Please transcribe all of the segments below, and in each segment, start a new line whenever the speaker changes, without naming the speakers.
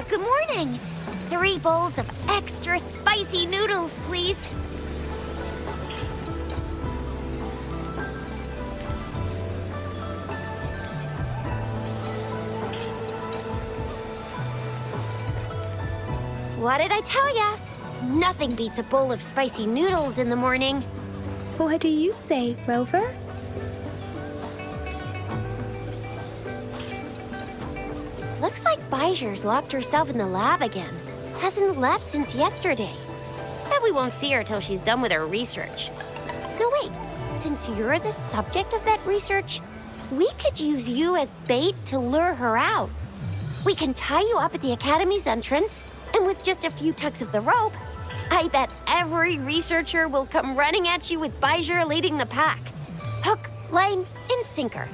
good morning. 3 bowls of extra spicy noodles, please. What did I tell ya? Nothing beats a bowl of spicy noodles in the morning.
What do you say, Rover?
Looks like Bijur's locked herself in the lab again. Hasn't left since yesterday. Bet we won't see her till she's done with her research. No, wait. Since you're the subject of that research, we could use you as bait to lure her out. We can tie you up at the Academy's entrance, and with just a few tugs of the rope, I bet every researcher will come running at you with Bijur leading the pack. Hook, line, and sinker.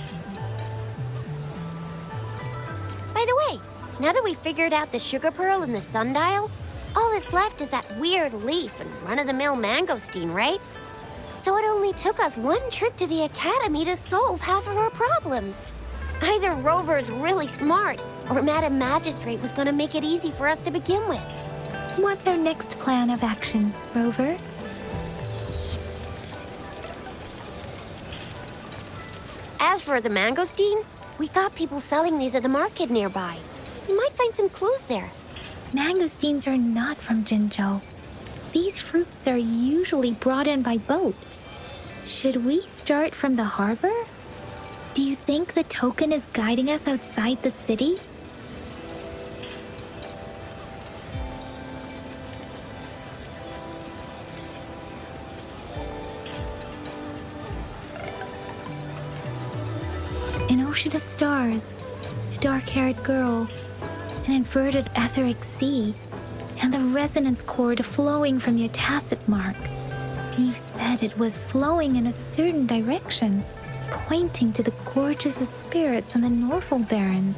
By the way, now that we've figured out the sugar pearl and the sundial, all that's left is that weird leaf and run-of-the-mill mangosteen, right? So it only took us 1 trip to the Academy to solve half of our problems. Either Rover's really smart, or Madam Magistrate was gonna make it easy for us to begin with.
What's our next plan of action, Rover?
As for the mangosteen, we got people selling these at the market nearby. We might find some clues there.
Mangosteens are not from Jinzhou. These fruits are usually brought in by boat. Should we start from the harbor? Do you think the token is guiding us outside the city? An ocean of stars, a dark-haired girl, an inverted etheric sea, and the resonance cord flowing from your tacit mark. You said it was flowing in a certain direction, pointing to the gorges of spirits and the Norfolk Barrens.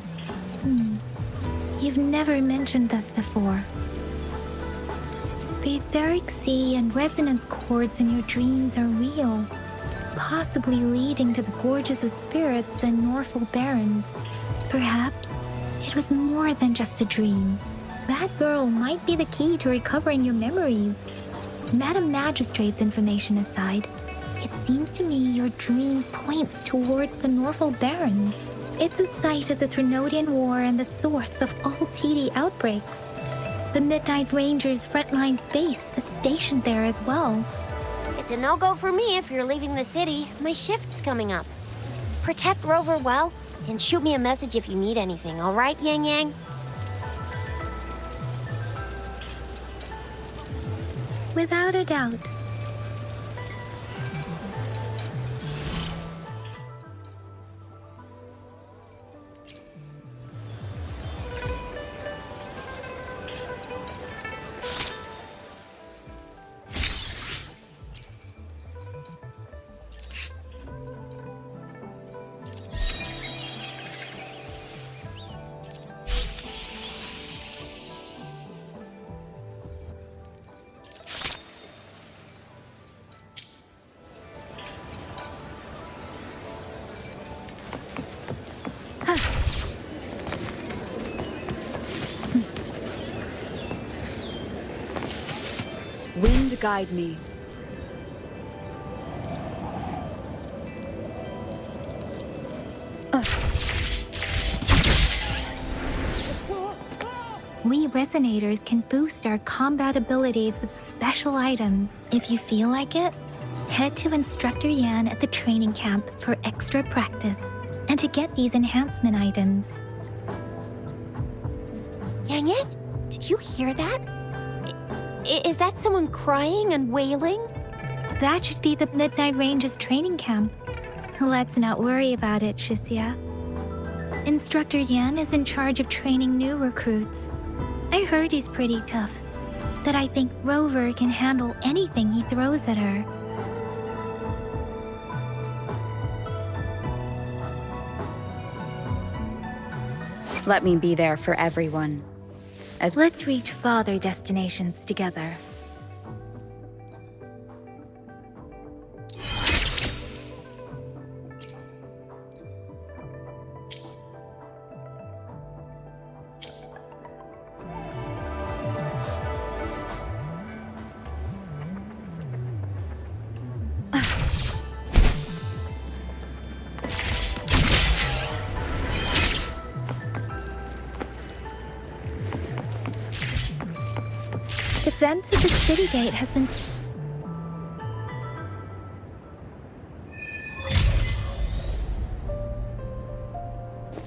You've never mentioned this before. The etheric sea and resonance cords in your dreams are real, possibly leading to the gorges of spirits and Norfolk Barrens. Perhaps it was more than just a dream. That girl might be the key to recovering your memories. Madam Magistrate's information aside, it seems to me your dream points toward the Norfolk Barrens. It's a site of the Trinodian War and the source of all TD outbreaks. The Midnight Rangers' frontline base is stationed there as well.
It's a no-go for me if you're leaving the city. My shift's coming up. Protect Rover well, and shoot me a message if you need anything, all right, Yang Yang?
Without a doubt.
Wind guide me.
We Resonators can boost our combat abilities with special items. If you feel like it, head to Instructor Yan at the training camp for extra practice and to get these enhancement items.
Yang Yang, did you hear that? Is that someone crying and wailing?
That should be the Midnight Range's training camp. Let's not worry about it, Shixia. Instructor Yan is in charge of training new recruits. I heard he's pretty tough, but I think Rover can handle anything he throws at her.
Let me be there for everyone.
Let's reach farther destinations together. fence at the city gate has been...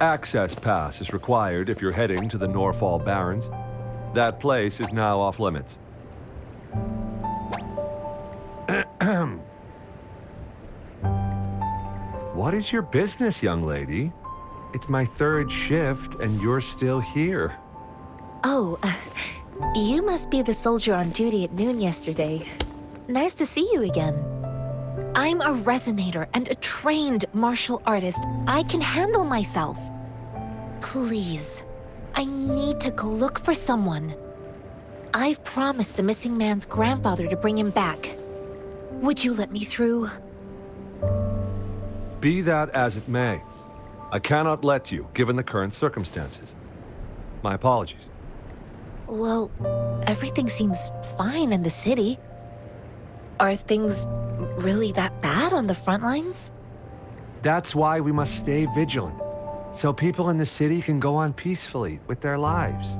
Access pass is required if you're heading to the Norfall Barrens. That place is now off limits. What is your business, young lady? It's my third shift and you're still here.
Oh, you must be the soldier on duty at noon yesterday. Nice to see you again. I'm a resonator and a trained martial artist. I can handle myself. Please, I need to go look for someone. I've promised the missing man's grandfather to bring him back. Would you let me through?
Be that as it may, I cannot let you, given the current circumstances. My apologies.
Well, everything seems fine in the city. Are things really that bad on the front lines?
That's why we must stay vigilant, so people in the city can go on peacefully with their lives.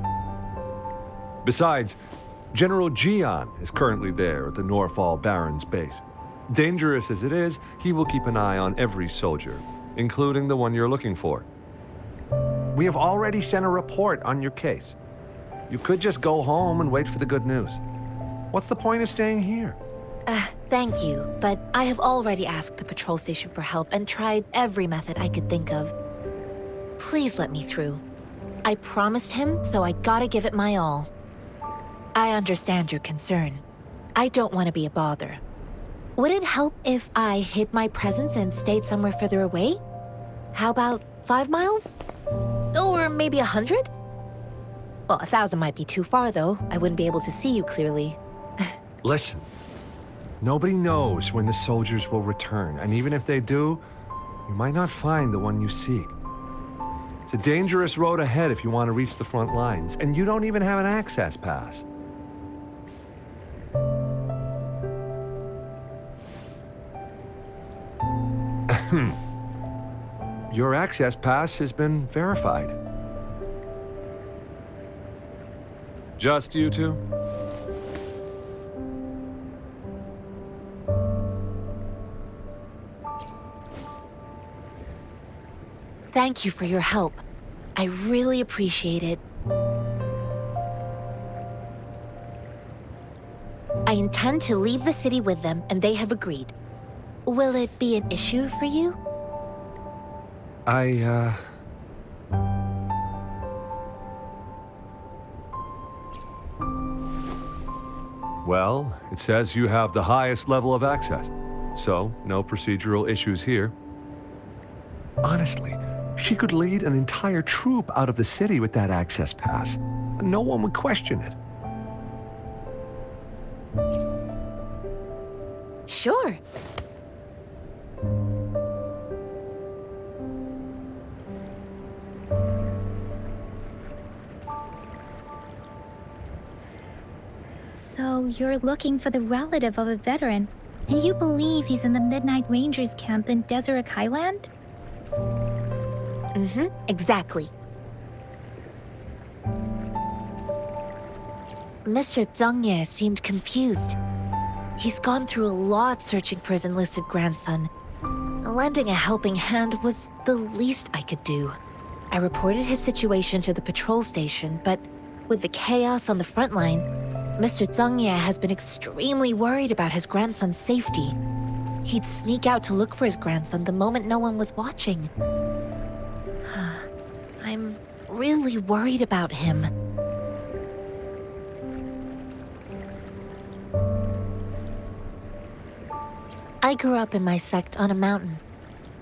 Besides, General Jian is currently there at the Norfall Barrens base. Dangerous as it is, he will keep an eye on every soldier, including the one you're looking for. We have already sent a report on your case. You could just go home and wait for the good news. What's the point of staying here?
Thank you, but I have already asked the patrol station for help and tried every method I could think of. Please let me through. I promised him, so I gotta give it my all. I understand your concern. I don't want to be a bother. Would it help if I hid my presence and stayed somewhere further away? How about 5 miles? Or maybe 100? Well, 1,000 might be too far, though. I wouldn't be able to see you clearly.
Listen, nobody knows when the soldiers will return, and even if they do, you might not find the one you seek. It's a dangerous road ahead if you want to reach the front lines, and you don't even have an access pass. Your access pass has been verified. Just you two?
Thank you for your help. I really appreciate it. I intend to leave the city with them, and they have agreed. Will it be an issue for you?
Well, it says you have the highest level of access, so no procedural issues here. Honestly, she could lead an entire troop out of the city with that access pass. No one would question it.
Sure.
So you're looking for the relative of a veteran, and you believe he's in the Midnight Rangers camp in Deseret Highland?
Exactly. Mr. Zhang Ye seemed confused. He's gone through a lot searching for his enlisted grandson. Lending a helping hand was the least I could do. I reported his situation to the patrol station, but with the chaos on the front line, Mr. Zhang Ye has been extremely worried about his grandson's safety. He'd sneak out to look for his grandson the moment no one was watching. I'm really worried about him. I grew up in my sect on a mountain.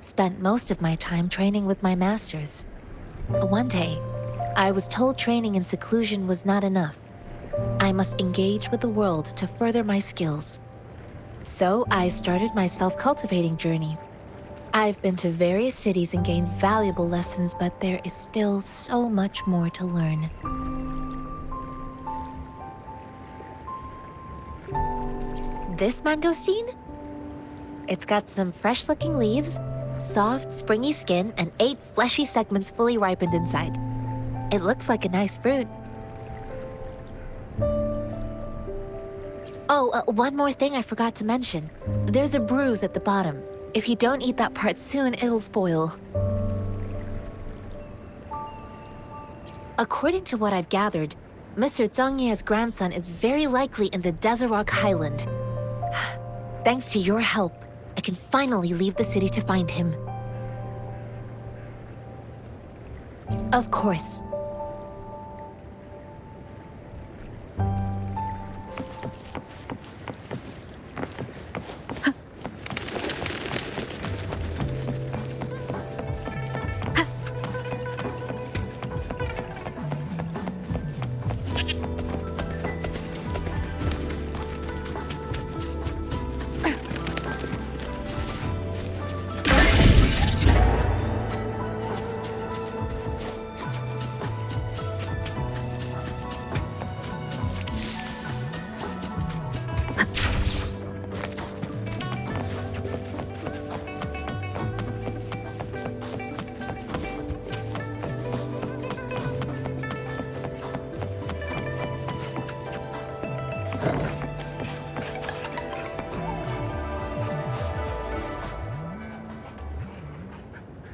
Spent most of my time training with my masters. One day, I was told training in seclusion was not enough. I must engage with the world to further my skills. So I started my self-cultivating journey. I've been to various cities and gained valuable lessons, but there is still so much more to learn. This mangosteen? It's got some fresh-looking leaves, soft, springy skin, and 8 fleshy segments fully ripened inside. It looks like a nice fruit. Oh, one more thing I forgot to mention. There's a bruise at the bottom. If you don't eat that part soon, it'll spoil. According to what I've gathered, Mr. Zhang Ye's grandson is very likely in the Desert Highland. Thanks to your help, I can finally leave the city to find him. Of course.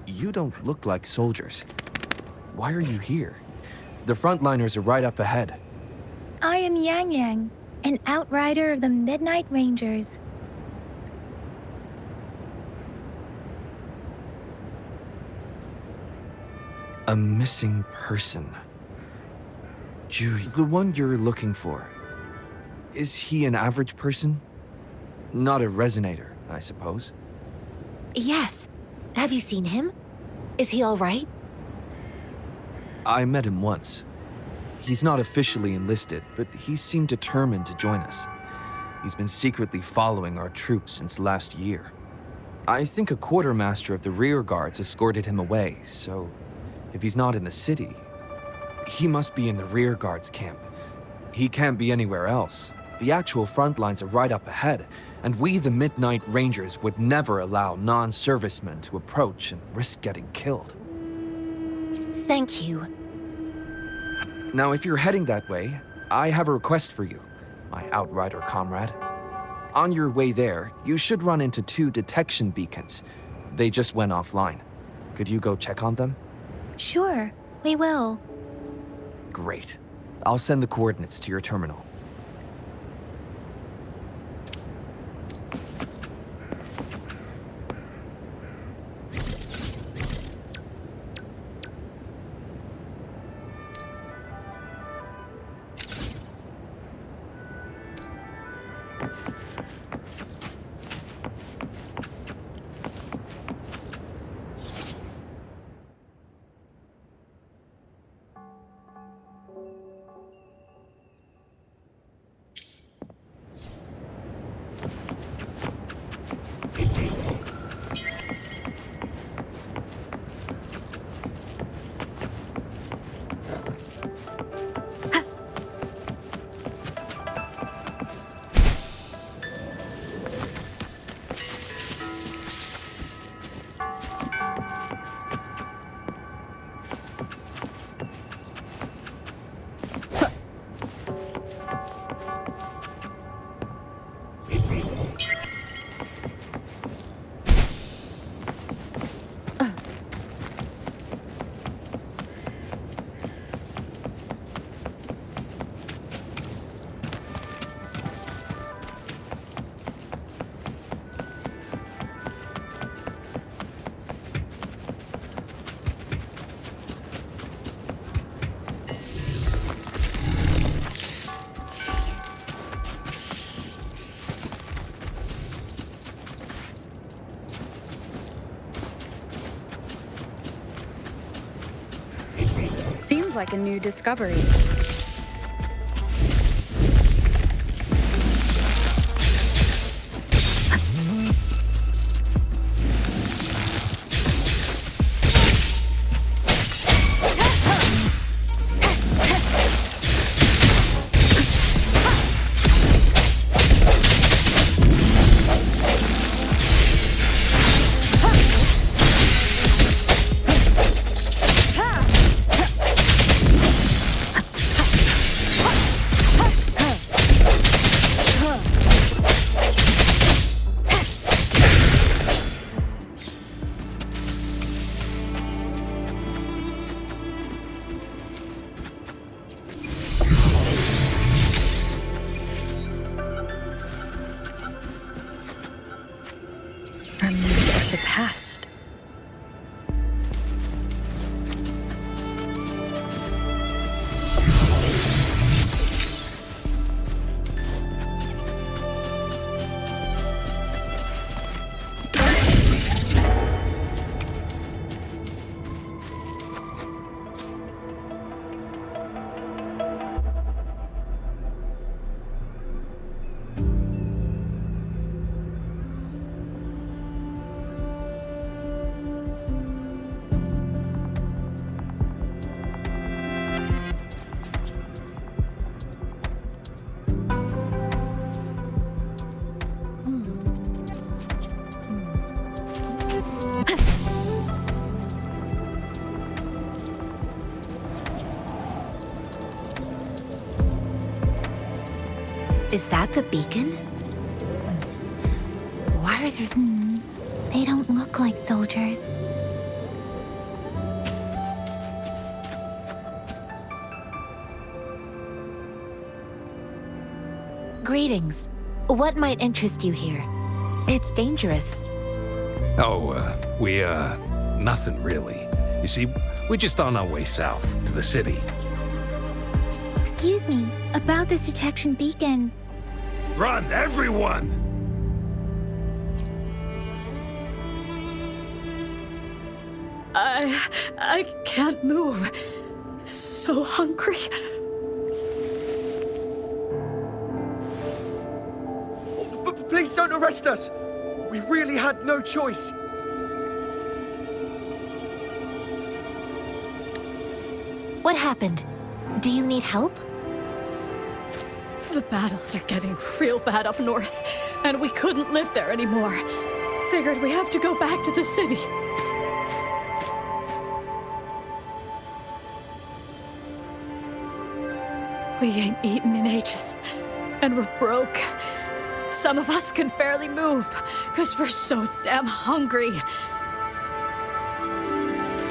You don't look like soldiers. Why are you here? The frontliners are right up ahead.
I am Yang Yang, an outrider of the Midnight Rangers.
A missing person. Ju, the one you're looking for. Is he an average person? Not a resonator, I suppose.
Yes. Have you seen him? Is he all right?
I met him once. He's not officially enlisted, but he seemed determined to join us. He's been secretly following our troops since last year. I think a quartermaster of the rear guards escorted him away, so if he's not in the city, he must be in the rear guards camp. He can't be anywhere else. The actual front lines are right up ahead, and we, the Midnight Rangers, would never allow non-servicemen to approach and risk getting killed.
Thank you.
Now, if you're heading that way, I have a request for you, my outrider comrade. On your way there, you should run into 2 detection beacons. They just went offline. Could you go check on them?
Sure, we will.
Great. I'll send the coordinates to your terminal.
Seems like a new discovery. Remnants of the past.
Is that the beacon? Why are there...
They don't look like soldiers.
Greetings. What might interest you here? It's dangerous.
Oh, nothing really. You see, we're just on our way south to the city.
Excuse me, about this detection beacon.
Run, everyone!
I can't move. So hungry.
Please don't arrest us! We really had no choice.
What happened? Do you need help?
The battles are getting real bad up north, and we couldn't live there anymore. Figured we have to go back to the city. We ain't eaten in ages, and we're broke. Some of us can barely move, because we're so damn hungry.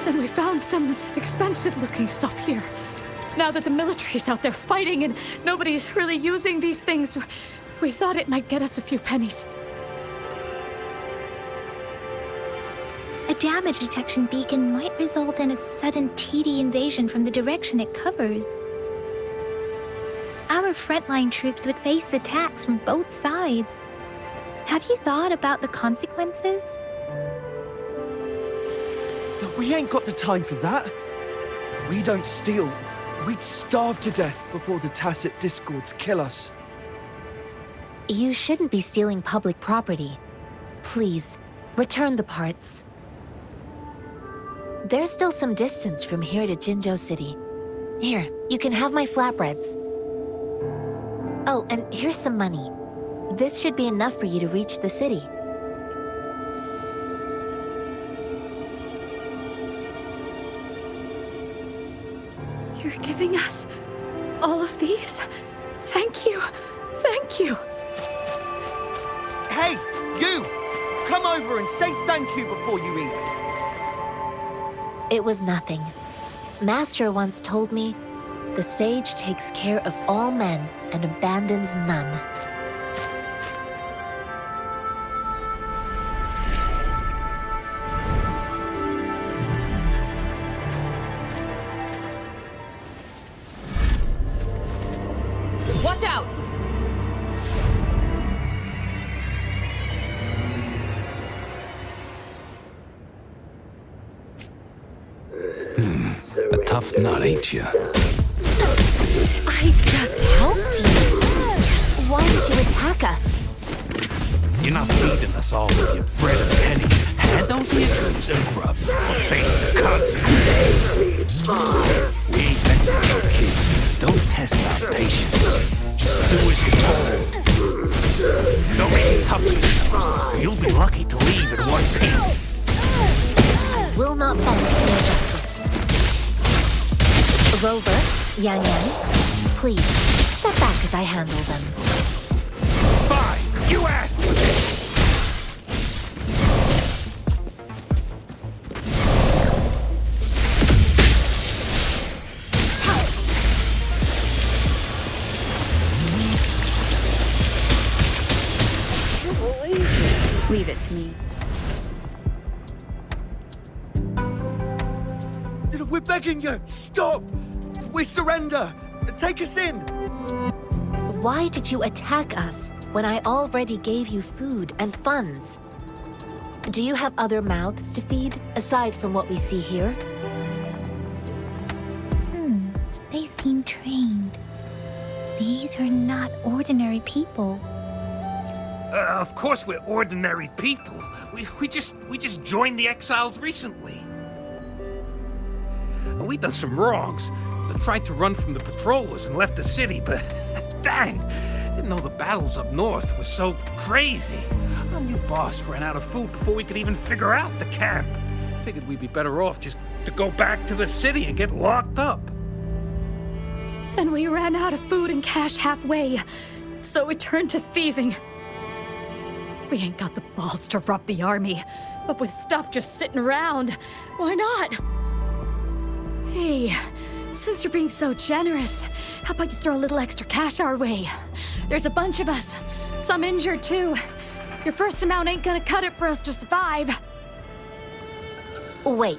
Then we found some expensive-looking stuff here. Now that the military's out there fighting and nobody's really using these things, we thought it might get us a few pennies.
A damage detection beacon might result in a sudden TD invasion from the direction it covers. Our frontline troops would face attacks from both sides. Have you thought about the consequences?
We ain't got the time for that. If we don't steal, we'd starve to death before the Tacit Discords kill us.
You shouldn't be stealing public property. Please, return the parts. There's still some distance from here to Jinzhou City. Here, you can have my flatbreads. Oh, and here's some money. This should be enough for you to reach the city.
You're giving us all of these? Thank you. Thank you.
Hey, you! Come over and say thank you before you eat.
It was nothing. Master once told me, the sage takes care of all men and abandons none.
Watch out!
A tough nut, ain't you?
I just helped you. Why did you attack us?
You're not feeding us all with your bread and pennies. Hand over your goods and grub, or face the consequences. We ain't messing with your kids. Don't test our patience. Just do as you're told. Don't make it tough on yourselves. You'll be lucky to leave in one piece.
I will not bend to your justice. Rover, Yang Yang, please, step back as I handle them.
Fine, you asked for this.
Leave it to me.
begging you, stop! We surrender! Take us in!
Why did you attack us when I already gave you food and funds? Do you have other mouths to feed, aside from what we see here?
They seem trained. These are not ordinary people.
Of course we're ordinary people. We just joined the exiles recently. We done some wrongs. We tried to run from the patrollers and left the city, but dang, didn't know the battles up north were so crazy. Our new boss ran out of food before we could even figure out the camp. Figured we'd be better off just to go back to the city and get locked up.
Then we ran out of food and cash halfway, so we turned to thieving. We ain't got the balls to rob the army, but with stuff just sitting around, why not? Hey, since you're being so generous, how about you throw a little extra cash our way? There's a bunch of us, some injured too. Your first amount ain't gonna cut it for us to survive.
Wait.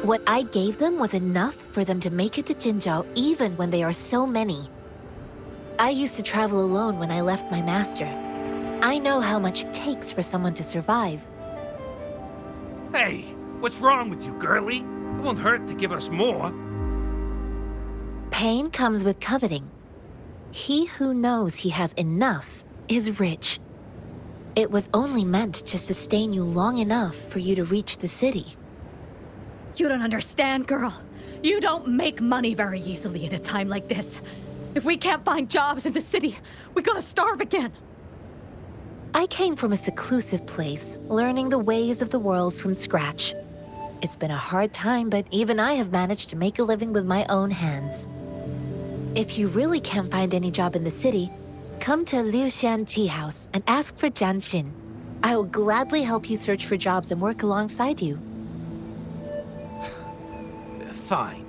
What I gave them was enough for them to make it to Jinzhou even when they are so many. I used to travel alone when I left my master. I know how much it takes for someone to survive.
Hey, what's wrong with you, girlie? It won't hurt to give us more.
Pain comes with coveting. He who knows he has enough is rich. It was only meant to sustain you long enough for you to reach the city.
You don't understand, girl. You don't make money very easily in a time like this. If we can't find jobs in the city, we're gonna starve again.
I came from a seclusive place, learning the ways of the world from scratch. It's been a hard time, but even I have managed to make a living with my own hands. If you really can't find any job in the city, come to Liu Xian Tea House and ask for Jian Xin. I will gladly help you search for jobs and work alongside you.
Fine.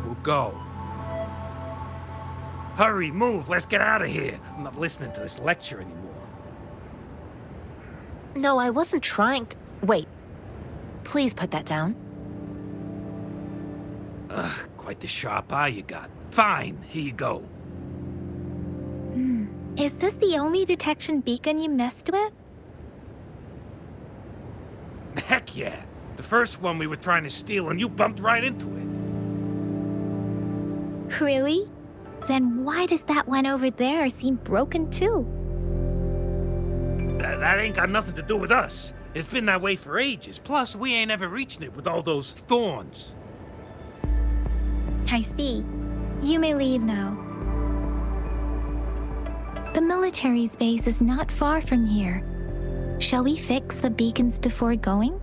We'll go. Hurry, move, let's get out of here. I'm not listening to this lecture anymore.
No, I wasn't trying to... Wait. Please put that down.
Quite the sharp eye you got. Fine, here you go.
Is this the only detection beacon you messed with?
Heck yeah. The first one we were trying to steal and you bumped right into it.
Really? Then why does that one over there seem broken too?
That ain't got nothing to do with us. It's been that way for ages. Plus, we ain't ever reaching it with all those thorns.
I see. You may leave now. The military's base is not far from here. Shall we fix the beacons before going?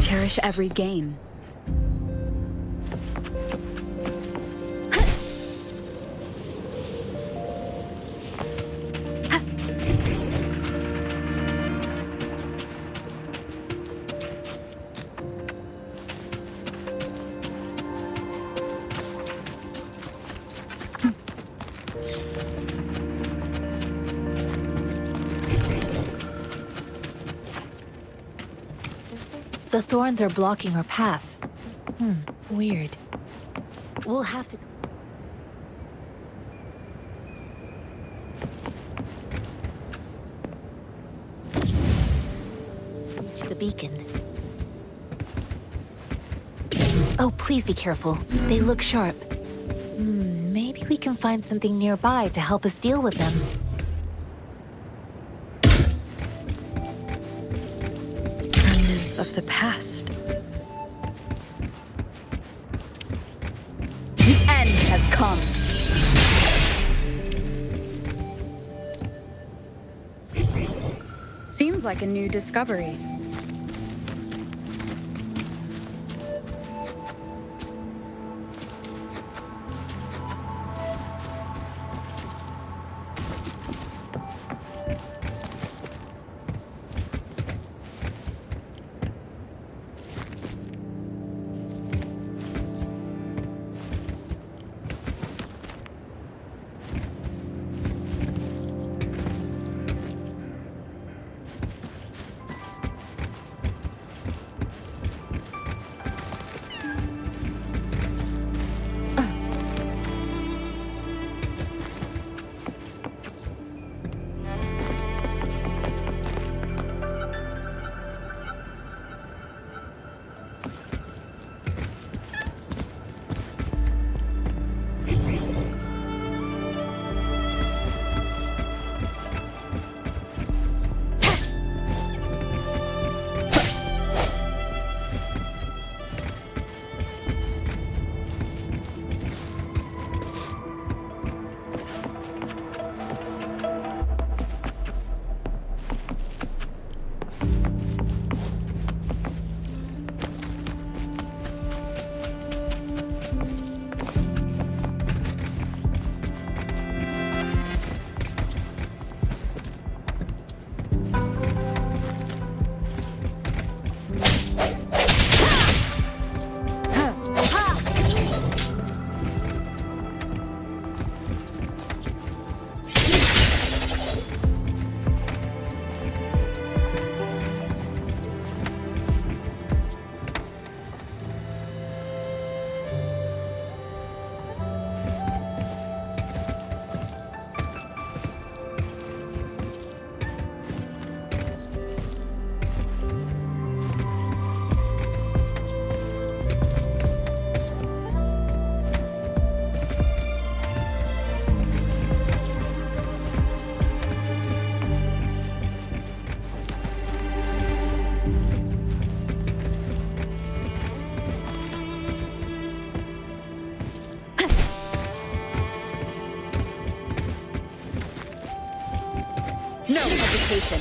Cherish every gain.
The thorns are blocking our path. Weird. We'll have to... reach the beacon. Oh, please be careful. They look sharp. Maybe we can find something nearby to help us deal with them.
Remnants of the past. The end has come. Seems like a new discovery. No hesitation.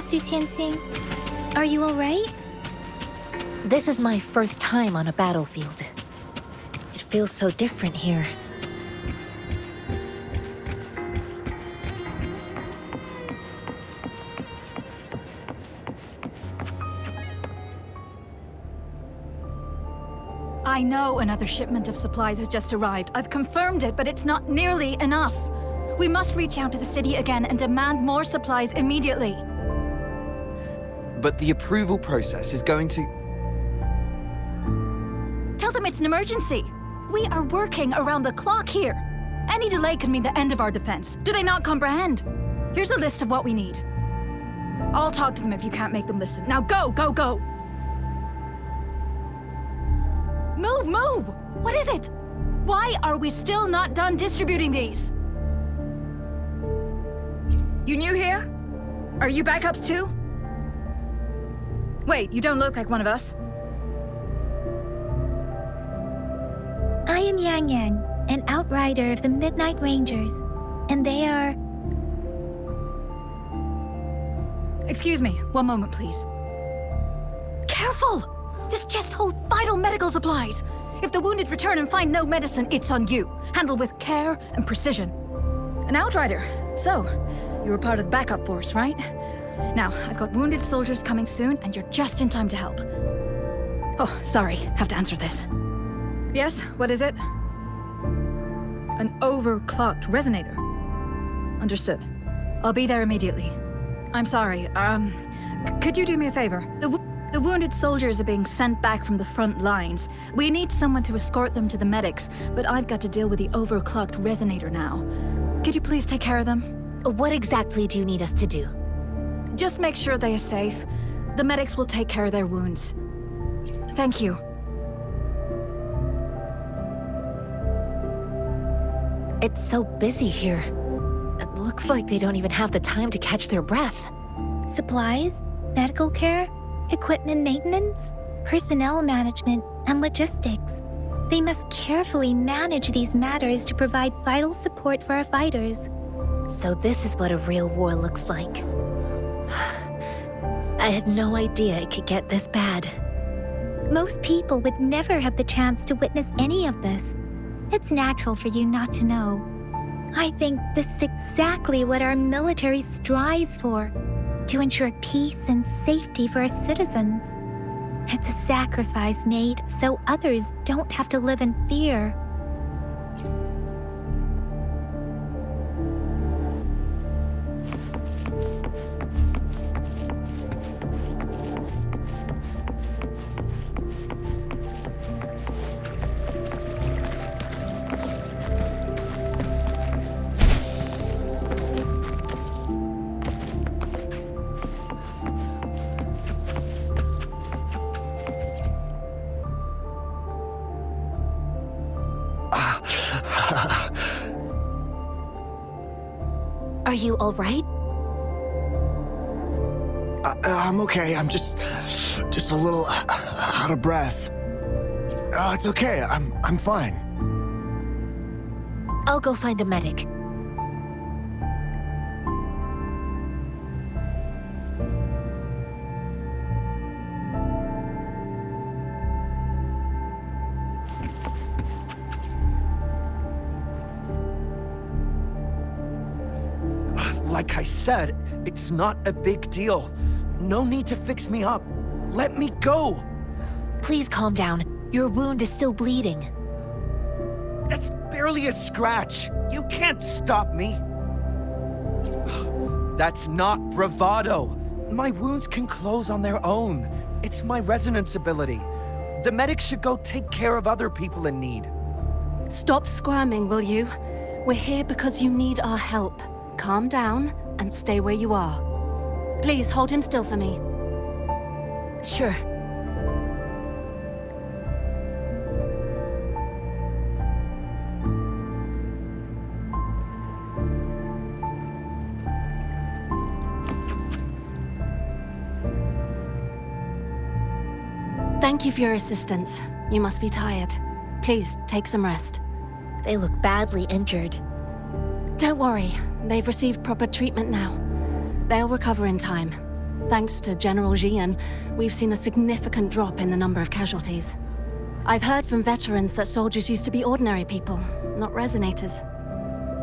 Master Tianxing. Are you alright?
This is my first time on a battlefield. It feels so different here.
I know another shipment of supplies has just arrived. I've confirmed it, but it's not nearly enough. We must reach out to the city again and demand more supplies immediately.
But the approval process is going to...
Tell them it's an emergency. We are working around the clock here. Any delay could mean the end of our defense. Do they not comprehend? Here's a list of what we need. I'll talk to them if you can't make them listen. Now go, go, go! Move, move! What is it? Why are we still not done distributing these? You new here? Are you backups too? Wait, you don't look like one of us.
I am Yang Yang, an outrider of the Midnight Rangers, and they are...
Excuse me, one moment, please. Careful! This chest holds vital medical supplies. If the wounded return and find no medicine, it's on you. Handle with care and precision. An outrider. So, you were part of the backup force, right? Now, I've got wounded soldiers coming soon, and you're just in time to help. Oh, sorry, have to answer this. Yes, what is it? An overclocked resonator. Understood. I'll be there immediately. I'm sorry, could you do me a favor? The wounded soldiers are being sent back from the front lines. We need someone to escort them to the medics, but I've got to deal with the overclocked resonator now. Could you please take care of them?
What exactly do you need us to do?
Just make sure they are safe. The medics will take care of their wounds. Thank you.
It's so busy here. It looks like they don't even have the time to catch their breath.
Supplies, medical care, equipment maintenance, personnel management, and logistics. They must carefully manage these matters to provide vital support for our fighters.
So this is what a real war looks like. I had no idea it could get this bad.
Most people would never have the chance to witness any of this. It's natural for you not to know. I think this is exactly what our military strives for, to ensure peace and safety for our citizens. It's a sacrifice made so others don't have to live in fear.
Are you all right?
I'm okay. I'm just a little out of breath. It's okay. I'm fine.
I'll go find a medic.
Like I said, it's not a big deal. No need to fix me up. Let me go!
Please calm down. Your wound is still bleeding.
That's barely a scratch. You can't stop me. That's not bravado. My wounds can close on their own. It's my resonance ability. The medics should go take care of other people in need.
Stop squirming, will you? We're here because you need our help. Calm down and stay where you are. Please hold him still for me.
Sure.
Thank you for your assistance. You must be tired. Please take some rest.
They look badly injured.
Don't worry, they've received proper treatment now. They'll recover in time. Thanks to General Jian, we've seen a significant drop in the number of casualties. I've heard from veterans that soldiers used to be ordinary people, not resonators.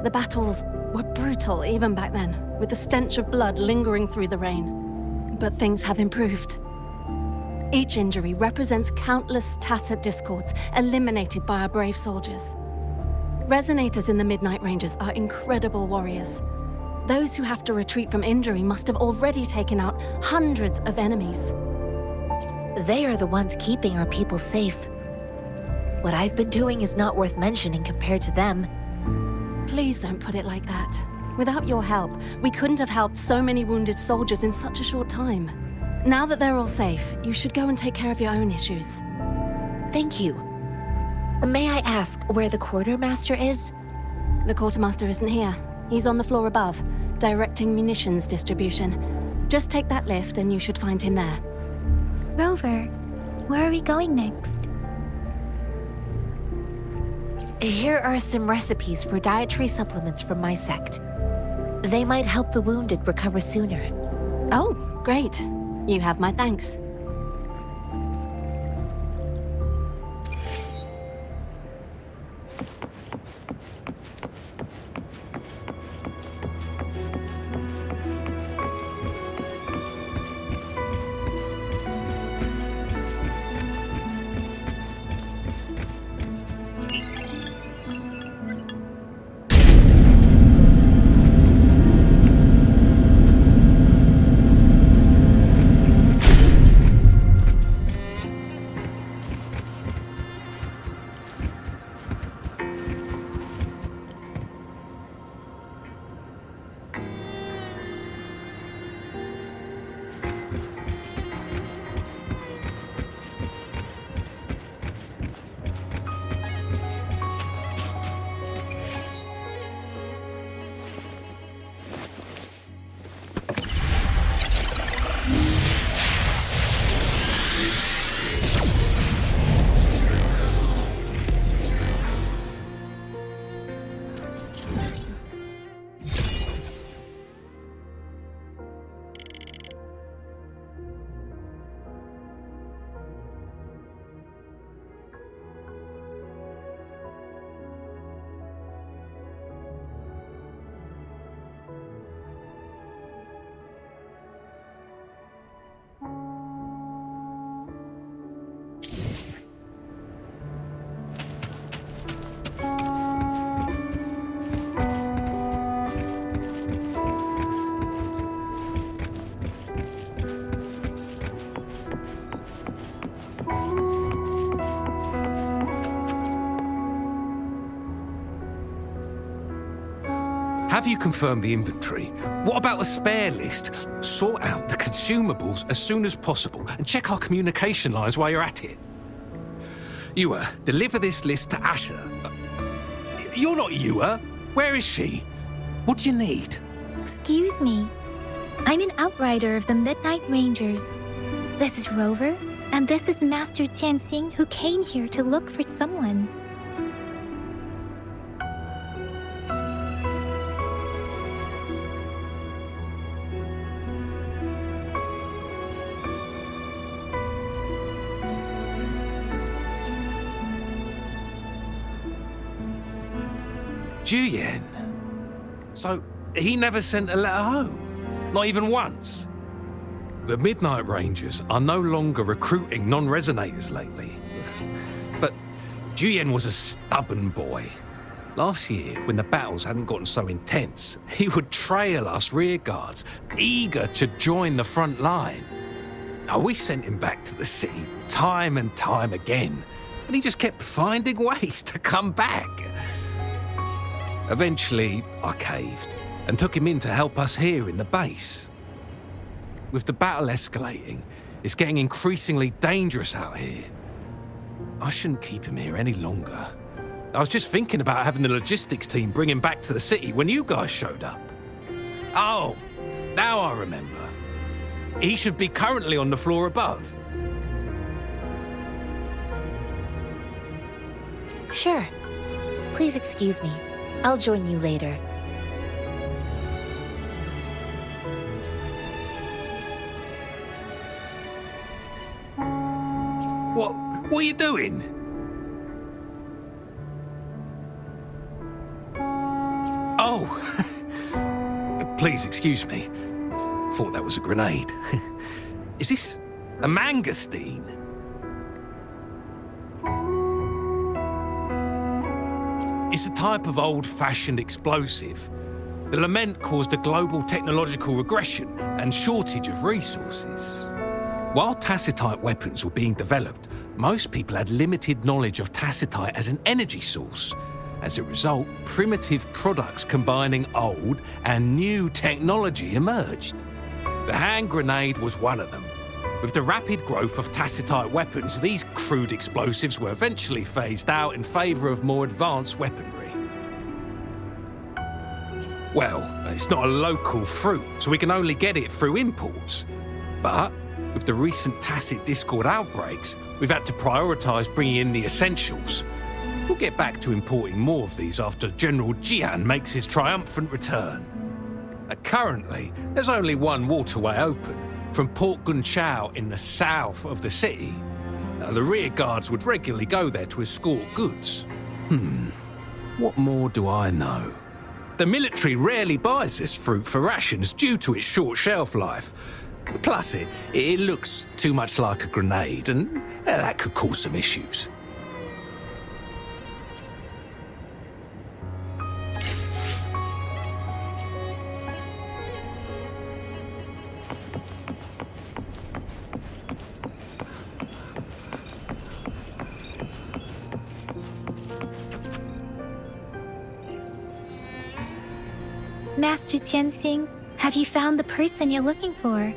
The battles were brutal even back then, with the stench of blood lingering through the rain. But things have improved. Each injury represents countless tacit discords eliminated by our brave soldiers. Resonators in the Midnight Rangers are incredible warriors. Those who have to retreat from injury must have already taken out hundreds of enemies.
They are the ones keeping our people safe. What I've been doing is not worth mentioning compared to them.
Please don't put it like that. Without your help, we couldn't have helped so many wounded soldiers in such a short time. Now that they're all safe, you should go and take care of your own issues.
Thank you. May I ask where the quartermaster is?
The quartermaster isn't here. He's on the floor above, directing munitions distribution. Just take that lift and you should find him there.
Rover, where are we going next?
Here are some recipes for dietary supplements from my sect. They might help the wounded recover sooner.
Oh, great. You have my thanks.
Have you confirmed the inventory? What about the spare list? Sort out the consumables as soon as possible and check our communication lines while you're at it. Yua, deliver this list to Asher. You're not Yua. Where is she? What do you need?
Excuse me. I'm an outrider of the Midnight Rangers. This is Rover, and this is Master Tianxing, who came here to look for someone.
Juyen. So, he never sent a letter home? Not even once? The Midnight Rangers are no longer recruiting non-resonators lately. But Juyen was a stubborn boy. Last year, when the battles hadn't gotten so intense, he would trail us rearguards, eager to join the front line. Now, we sent him back to the city time and time again, and he just kept finding ways to come back. Eventually, I caved and took him in to help us here in the base. With the battle escalating, it's getting increasingly dangerous out here. I shouldn't keep him here any longer. I was just thinking about having the logistics team bring him back to the city when you guys showed up. Oh, now I remember. He should be currently on the floor above.
Sure. Please excuse me. I'll join you later.
What are you doing? Oh, please excuse me. Thought that was a grenade. Is this a mangosteen? It's a type of old-fashioned explosive. The lament caused a global technological regression and shortage of resources. While tacitite weapons were being developed, most people had limited knowledge of tacitite as an energy source. As a result, primitive products combining old and new technology emerged. The hand grenade was one of them. With the rapid growth of tacitite weapons, these crude explosives were eventually phased out in favour of more advanced weaponry. Well, it's not a local fruit, so we can only get it through imports. But with the recent tacit discord outbreaks, we've had to prioritise bringing in the essentials. We'll get back to importing more of these after General Jian makes his triumphant return. Currently, there's only one waterway open, from Port Gunchao in the south of the city. The rear guards would regularly go there to escort goods. What more do I know? The military rarely buys this fruit for rations due to its short shelf life. Plus, it looks too much like a grenade, and that could cause some issues.
Master Tianxing, have you found the person you're looking for?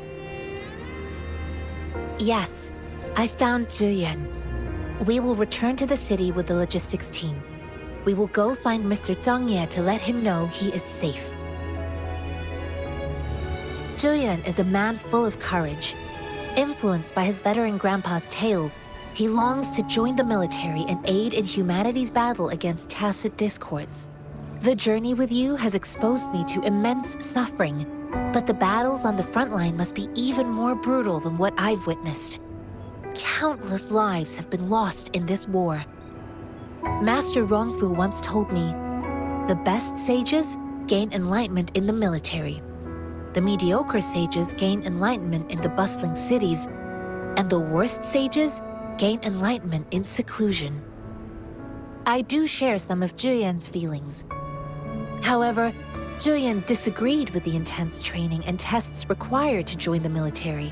Yes, I found Zhuyan. We will return to the city with the logistics team. We will go find Mr. Zhang Ye to let him know he is safe. Zhuyan is a man full of courage. Influenced by his veteran grandpa's tales, he longs to join the military and aid in humanity's battle against tacit discords. The journey with you has exposed me to immense suffering, but the battles on the front line must be even more brutal than what I've witnessed. Countless lives have been lost in this war. Master Rongfu once told me, the best sages gain enlightenment in the military. The mediocre sages gain enlightenment in the bustling cities, and the worst sages gain enlightenment in seclusion. I do share some of Zhuyan's feelings. However, Zhuyan disagreed with the intense training and tests required to join the military.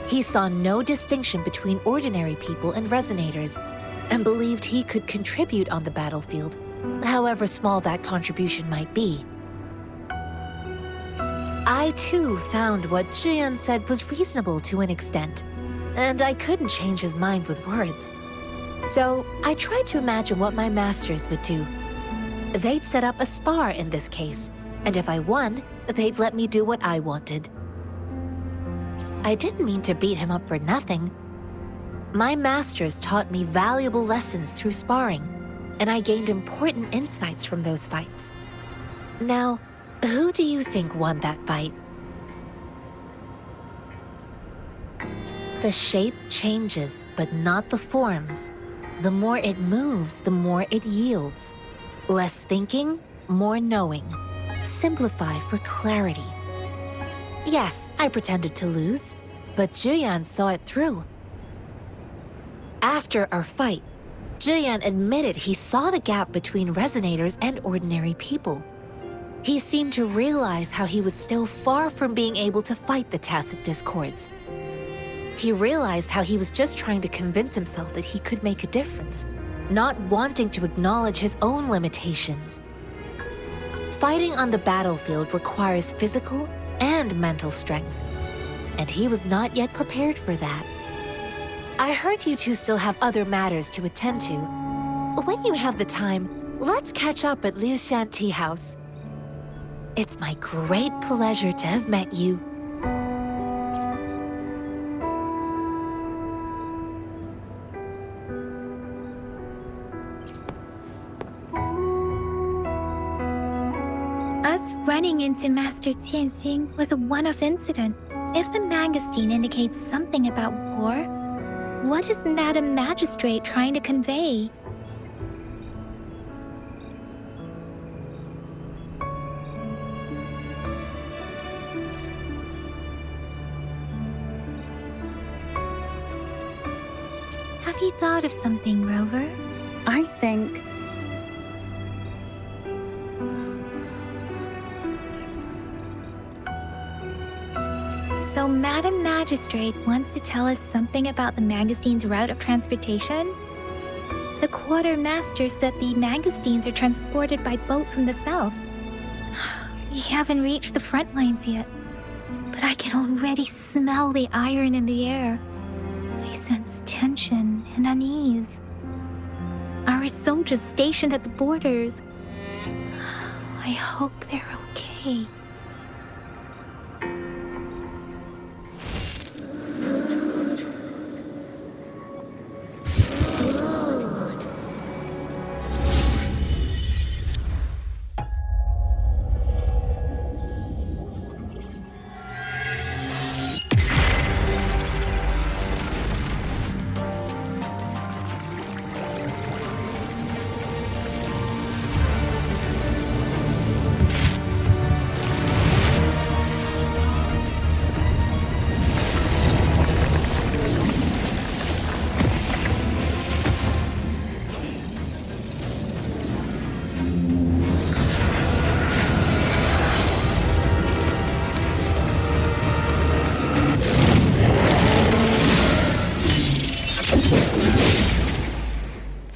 He saw no distinction between ordinary people and resonators, and believed he could contribute on the battlefield, however small that contribution might be. I too found what Zhuyan said was reasonable to an extent, and I couldn't change his mind with words. So I tried to imagine what my masters would do. They'd set up a spar in this case, and if I won, they'd let me do what I wanted. I didn't mean to beat him up for nothing. My masters taught me valuable lessons through sparring, and I gained important insights from those fights. Now, who do you think won that fight? The shape changes, but not the forms. The more it moves, the more it yields. Less thinking, more knowing. Simplify for clarity. Yes, I pretended to lose, but Zhuyan saw it through. After our fight, Zhuyan admitted he saw the gap between resonators and ordinary people. He seemed to realize how he was still far from being able to fight the tacit discords. He realized how he was just trying to convince himself that he could make a difference, not wanting to acknowledge his own limitations. Fighting on the battlefield requires physical and mental strength, and he was not yet prepared for that. I heard you two still have other matters to attend to. When you have the time, let's catch up at Liu Shan Tea House. It's my great pleasure to have met you.
Us running into Master Tianxing was a one-off incident. If the mangosteen indicates something about war, What is Madam Magistrate trying to convey? Have you thought of something, Rover?
I think
So Madam Magistrate wants to tell us something about the magazine's route of transportation? The quartermaster said the magazines are transported by boat from the south. We haven't reached the front lines yet, but I can already smell the iron in the air. I sense tension and unease. Our soldiers stationed at the borders. I hope they're okay.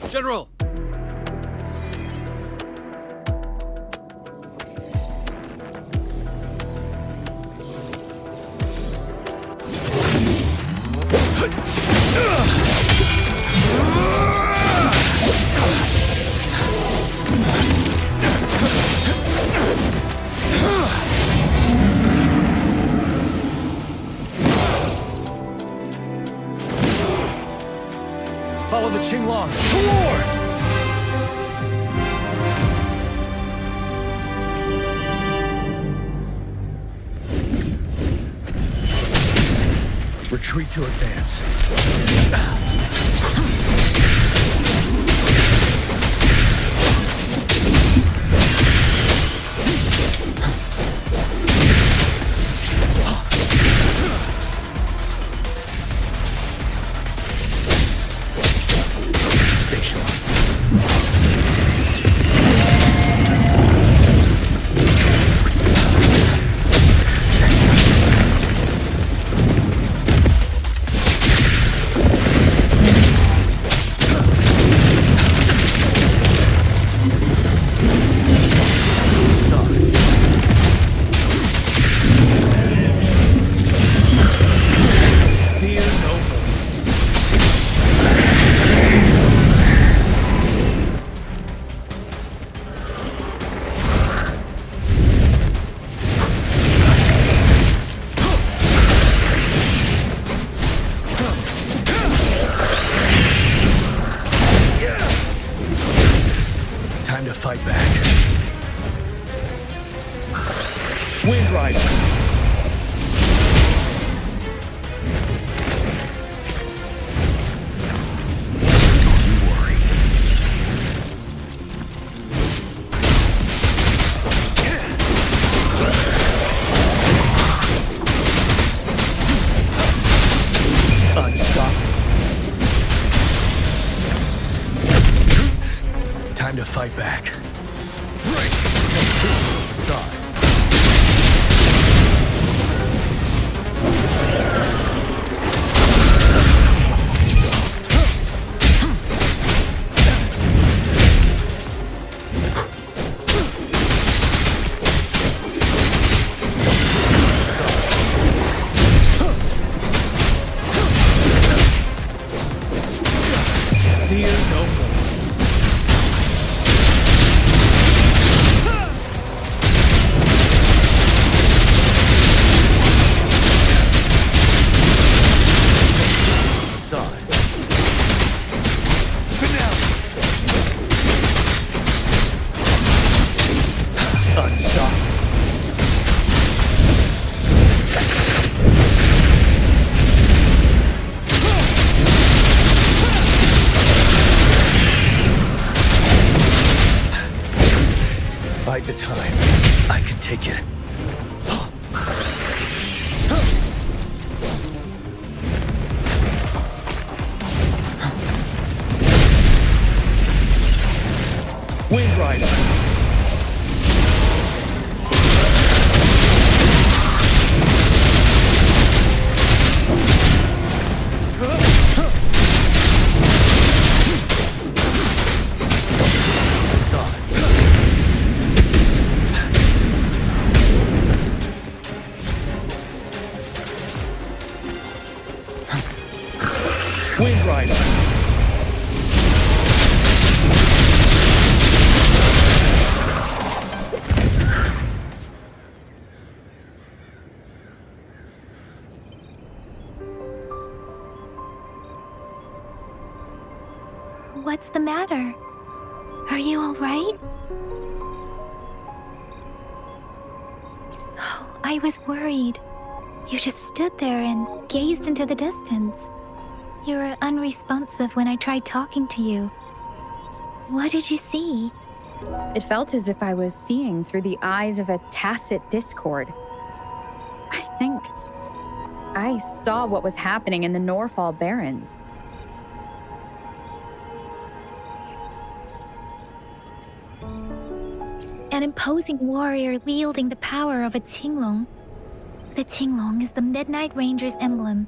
General!
Follow the Qinglong. Toward!
Retreat to advance. Stay sharp. Time to fight back. Wind Rider. Don't you worry. Unstoppable. Time to fight back. Break! Side. Fear no more.
bide the time. I can take it. Wind Rider! Wind Rider!
What's the matter? Are you all right? Oh, I was worried. You just stood there and gazed into the distance. You were unresponsive when I tried talking to you. What did you see?
It felt as if I was seeing through the eyes of a tacit discord. I think I saw what was happening in the Norfall Barrens.
An imposing warrior wielding the power of a Tinglong. The Tinglong is the Midnight Ranger's emblem.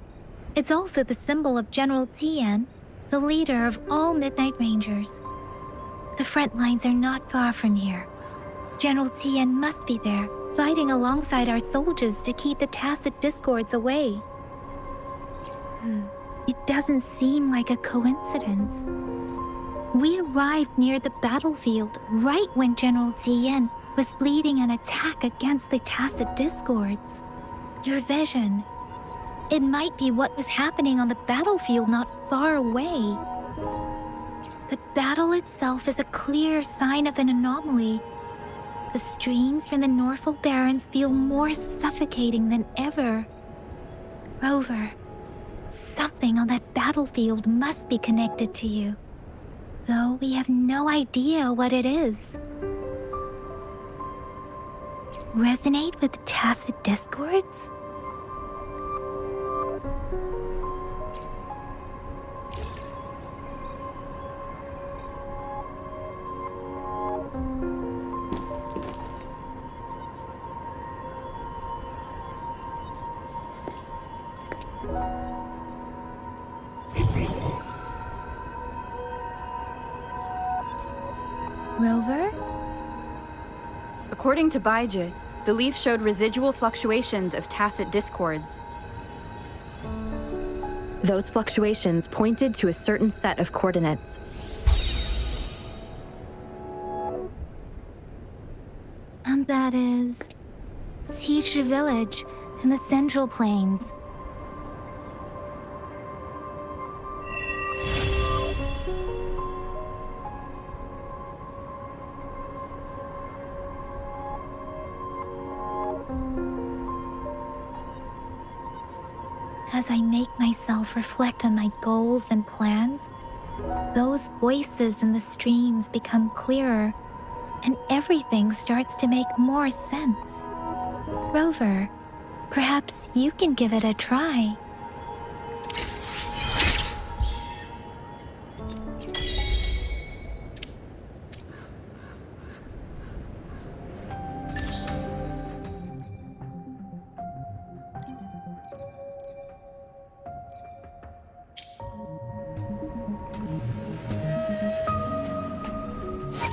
It's also the symbol of General Tian, the leader of all Midnight Rangers. The front lines are not far from here. General Tian must be there, fighting alongside our soldiers to keep the tacit discords away. It doesn't seem like a coincidence. We arrived near the battlefield right when General Tian was leading an attack against the tacit discords. Your vision. It might be what was happening on the battlefield not far away. The battle itself is a clear sign of an anomaly. The streams from the Norfall Barrens feel more suffocating than ever. Rover, something on that battlefield must be connected to you, though we have no idea what it is. Resonate with the tacit discords? Rover?
According to Baiji, the leaf showed residual fluctuations of tacit discords. Those fluctuations pointed to a certain set of coordinates.
And that is... Teacher Village in the Central Plains. As I make myself reflect on my goals and plans, those voices in the streams become clearer, and everything starts to make more sense. Rover, perhaps you can give it a try.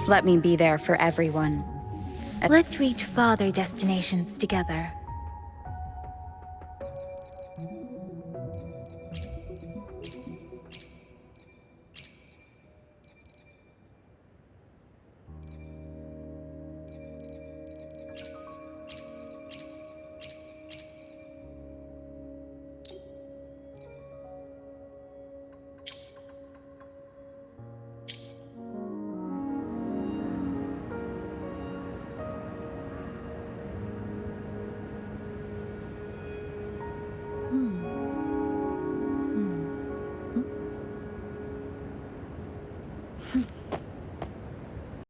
Let me be there for everyone.
Let's reach farther destinations together.